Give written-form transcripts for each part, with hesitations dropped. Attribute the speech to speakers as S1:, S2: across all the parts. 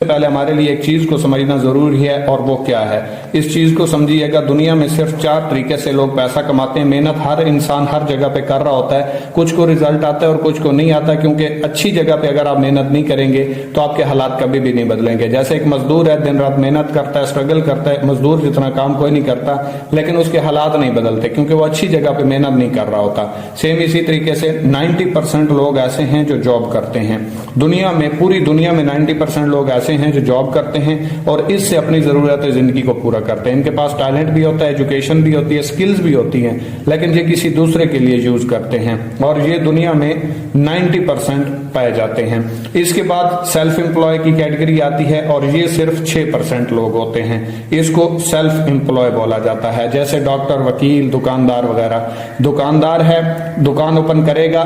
S1: पहले हमारे लिए एक चीज को समझना जरूरी है, और वो क्या है। इस चीज को समझिएगा, दुनिया में सिर्फ 4 तरीके से लोग पैसा कमाते हैं। मेहनत हर इंसान हर जगह पे कर रहा होता है, कुछ को रिजल्ट आता है और कुछ को नहीं आता, क्योंकि अच्छी जगह पे अगर आप मेहनत नहीं करेंगे तो आपके हालात कभी भी नहीं बदलेंगे। जैसे एक मजदूर है, दिन रात मेहनत करता है, स्ट्रगल करता है, मजदूर जितना काम कोई नहीं करता, लेकिन उसके हालात नहीं बदलते क्योंकि वो अच्छी जगह पे मेहनत नहीं कर रहा होता। सेम इसी तरीके से 90% लोग ऐसे हैं जो जॉब करते हैं। दुनिया में, पूरी दुनिया में 90% लोग ऐसे हैं जो जॉब करते हैं और इससे अपनी जरूरत जिंदगी को पूरा करते हैं। इनके पास टैलेंट भी होता है, एजुकेशन भी होती है, स्किल्स भी होती हैं, लेकिन ये किसी दूसरे के लिए यूज करते हैं, और ये दुनिया में 90% पाए जाते हैं। इसके बाद सेल्फ एम्प्लॉय की कैटेगरी आती है, और ये सिर्फ 6% लोग होते हैं। इसको सेल्फ एम्प्लॉय बोला जाता है। जैसे डॉक्टर, वकील, दुकानदार वगैरह। दुकानदार है, दुकान ओपन करेगा,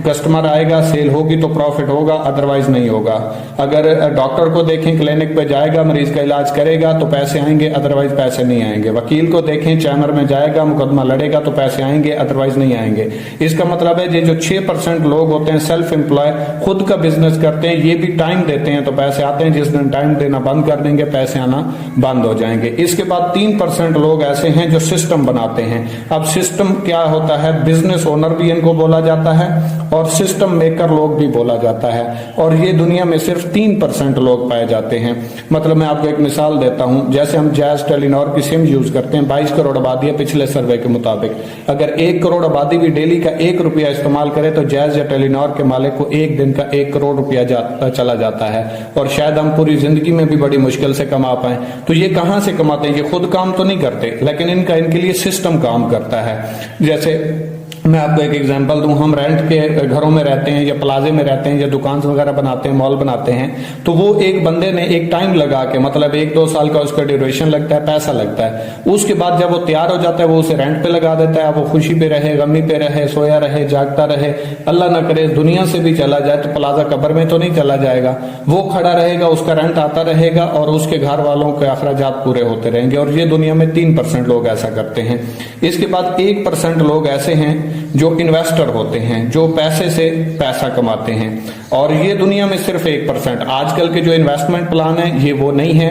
S1: कस्टमर आएगा, सेल होगी तो प्रॉफिट होगा, अदरवाइज नहीं होगा। अगर डॉक्टर को देखें, क्लिनिक पे जाएगा, मरीज का इलाज करेगा तो पैसे आएंगे, अदरवाइज पैसे नहीं आएंगे। वकील को देखें, चैम्बर में जाएगा, मुकदमा लड़ेगा तो पैसे आएंगे, अदरवाइज नहीं आएंगे। इसका मतलब है ये जो 6% लोग होते हैं सेल्फ एम्प्लॉय, खुद का बिजनेस करते हैं, ये भी टाइम देते हैं तो पैसे आते हैं। जिस दिन टाइम देना बंद कर देंगे पैसे आना बंद हो जाएंगे। इसके बाद 3% लोग ऐसे हैं जो सिस्टम बनाते हैं। अब सिस्टम क्या होता है? बिजनेस ओनर भी इनको बोला जाता है और सिस्टम मेकर लोग भी बोला जाता है, और ये दुनिया में सिर्फ 3% लोग पाए जाते हैं। मतलब मैं आपको एक मिसाल देता हूं, जैसे हम जैज टेलीनॉर की सिम यूज करते हैं, 22 करोड़ आबादी है पिछले सर्वे के मुताबिक। अगर 1 करोड़ आबादी भी डेली का 1 रुपया इस्तेमाल करे तो जैज या टेलीनॉर के मालिक को एक दिन का 1 करोड़ रुपया चला जाता है, और शायद हम पूरी जिंदगी में भी बड़ी मुश्किल से कमा पाए। तो ये कहां से कमाते हैं? ये खुद काम तो नहीं करते, लेकिन इनके लिए सिस्टम काम करता है। जैसे मैं आपको एक एग्जांपल दूं, हम रेंट के घरों में रहते हैं या प्लाजे में रहते हैं या दुकान वगैरह बनाते हैं, मॉल बनाते हैं, तो वो एक बंदे ने एक टाइम लगा के, मतलब 1-2 साल का उसका ड्यूरेशन लगता है, पैसा लगता है। उसके बाद जब वो तैयार हो जाता है वो उसे रेंट पे लगा देता है। वो खुशी पे रहे, गमी पे रहे, सोया रहे, जागता रहे, अल्लाह ना करे दुनिया से भी चला जाए तो प्लाजा कब्र में तो नहीं चला जाएगा, वो खड़ा रहेगा, उसका रेंट आता रहेगा और उसके घर वालों के अखराजात पूरे होते रहेंगे। और ये दुनिया में 3% लोग ऐसा करते हैं। इसके बाद 1% लोग ऐसे हैं जो इन्वेस्टर होते हैं, जो पैसे से पैसा कमाते हैं, और ये दुनिया में सिर्फ 1%। आजकल के जो इन्वेस्टमेंट प्लान है ये वो नहीं है,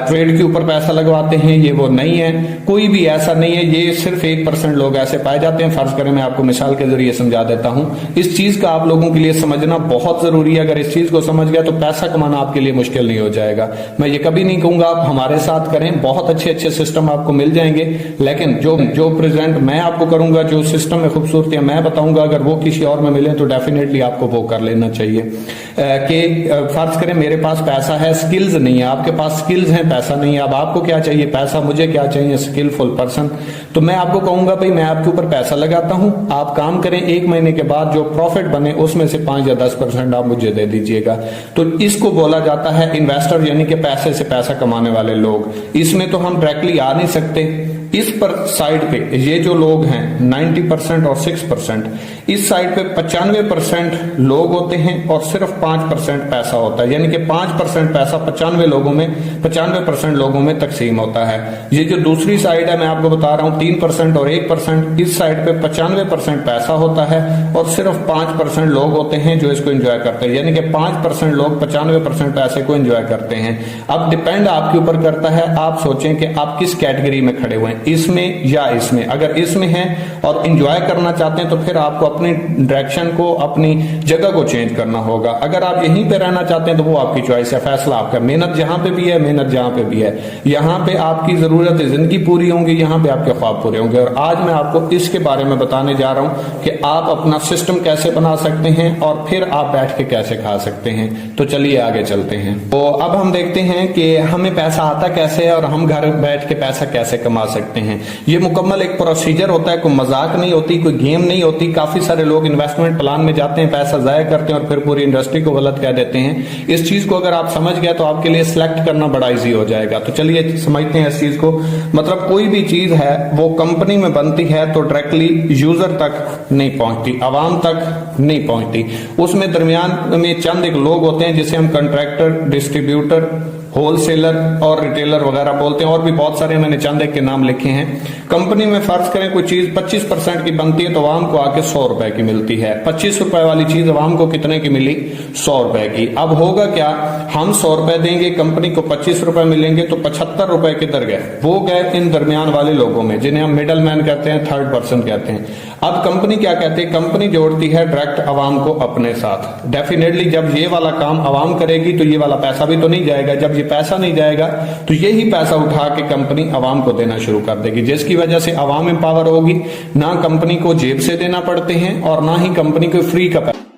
S1: ट्रेड के ऊपर पैसा लगवाते हैं ये वो नहीं है, कोई भी ऐसा नहीं है। ये सिर्फ 1% लोग ऐसे पाए जाते हैं। फर्ज करें, मैं आपको मिसाल के जरिए समझा देता हूं। इस चीज का आप लोगों के लिए समझना बहुत जरूरी है। अगर इस चीज को समझ गया तो पैसा कमाना आपके लिए मुश्किल नहीं हो जाएगा। मैं ये कभी नहीं कहूंगा आप हमारे साथ करें, बहुत अच्छे अच्छे सिस्टम आपको मिल जाएंगे, लेकिन जो प्रेजेंट मैं आपको करूंगा, जो सिस्टम में खूबसूरतियां मैं बताऊंगा, अगर वो किसी और में मिले तो डेफिनेटली आपको वो कर लेना चाहिए। कि फर्ज करें मेरे पास पैसा है, स्किल्स नहीं है, आपके पास स्किल्स हैं, पैसा नहीं है। अब आपको क्या चाहिए? पैसा। मुझे क्या चाहिए? Skilful person. तो मैं आपको कहूंगा भाई मैं आपके ऊपर पैसा लगाता हूं, आप काम करें, 1 महीने के बाद जो प्रॉफिट बने उसमें से 5 या 10% आप मुझे दे दीजिएगा। तो इसको बोला जाता है इन्वेस्टर, यानी कि पैसे से पैसा कमाने वाले लोग। इसमें तो हम डायरेक्टली आ नहीं सकते। इस पर साइड पे ये जो लोग हैं 90% और 6%, इस साइड पे 95% लोग होते हैं और सिर्फ 5% पैसा होता है, यानी कि 5% पैसा 95% लोगों में तकसीम होता है। ये जो दूसरी साइड है मैं आपको बता रहा हूं 3% और 1%, इस साइड पे 95% पैसा होता है और सिर्फ 5% लोग होते हैं जो इसको एंजॉय करते हैं, यानी कि 5% लोग 95% पैसे को एंजॉय करते हैं। अब डिपेंड आपके ऊपर करता है, आप सोचें कि आप किस कैटेगरी में खड़े हुए हैं, इसमें या इसमें। अगर इसमें हैं और एंजॉय करना चाहते हैं तो फिर आपको अपनी डायरेक्शन को, अपनी जगह को चेंज करना होगा। अगर आप यहीं पे रहना चाहते हैं तो वो आपकी चॉइस है, फैसला आपका। मेहनत जहां पे भी है, मेहनत जहां पे भी है, यहां पे आपकी जरूरत जिंदगी पूरी होंगी, यहां पे आपके ख्वाब पूरे होंगे। और आज मैं आपको इसके बारे में बताने जा रहा हूं कि आप अपना सिस्टम कैसे बना सकते हैं और फिर आप बैठ के कैसे खा सकते हैं। तो चलिए आगे चलते हैं। तो अब हम देखते हैं कि हमें पैसा आता कैसे है और हम घर बैठ के पैसा कैसे कमा सकते हैं। ये मुकम्मल एक प्रोसीजर होता है, कोई मजाक नहीं होती, कोई गेम नहीं होती। काफी सारे लोग इन्वेस्टमेंट प्लान में जाते हैं, पैसा जाया करते हैं और फिर पूरी इंडस्ट्री को गलत कह देते हैं। इस चीज को अगर आप समझ गए तो आपके लिए सिलेक्ट करना बड़ा इजी हो जाएगा। तो चलिए समझते हैं इस चीज को। मतलब कोई भी चीज है वो कंपनी में बनती है तो डायरेक्टली यूजर तक नहीं पहुंचती, आवाम तक नहीं पहुंचती। उसमें दरमियान में चंद एक लोग होते हैं जिसे हम कंट्रैक्टर, डिस्ट्रीब्यूटर होलसेलर और रिटेलर वगैरह बोलते हैं, और भी बहुत सारे मैंने चंद एक के नाम लिखे हैं। कंपनी में फर्ज करें कोई चीज 25% की बनती है तो आवाम को आके 100 रुपए की मिलती है। 25 रुपए वाली चीज आवाम को कितने की मिली? 100 रुपए की। अब होगा क्या, हम 100 रुपए देंगे, कंपनी को 25 रुपए मिलेंगे, तो 75 रुपए किधर गए? वो गए इन दरमियान वाले लोगों में, जिन्हें हम मिडल मैन कहते हैं, थर्ड पर्सन कहते हैं। अब कंपनी क्या कहती है? कंपनी जोड़ती है डायरेक्ट आवाम को अपने साथ। डेफिनेटली जब ये वाला काम आवाम करेगी तो ये वाला पैसा भी तो नहीं जाएगा। जब ये पैसा नहीं जाएगा तो यही पैसा उठा के कंपनी आवाम को देना शुरू कर देगी, जिसकी वजह से आवाम एम्पावर होगी। ना कंपनी को जेब से देना पड़ते हैं और ना ही कंपनी को फ्री का पैसा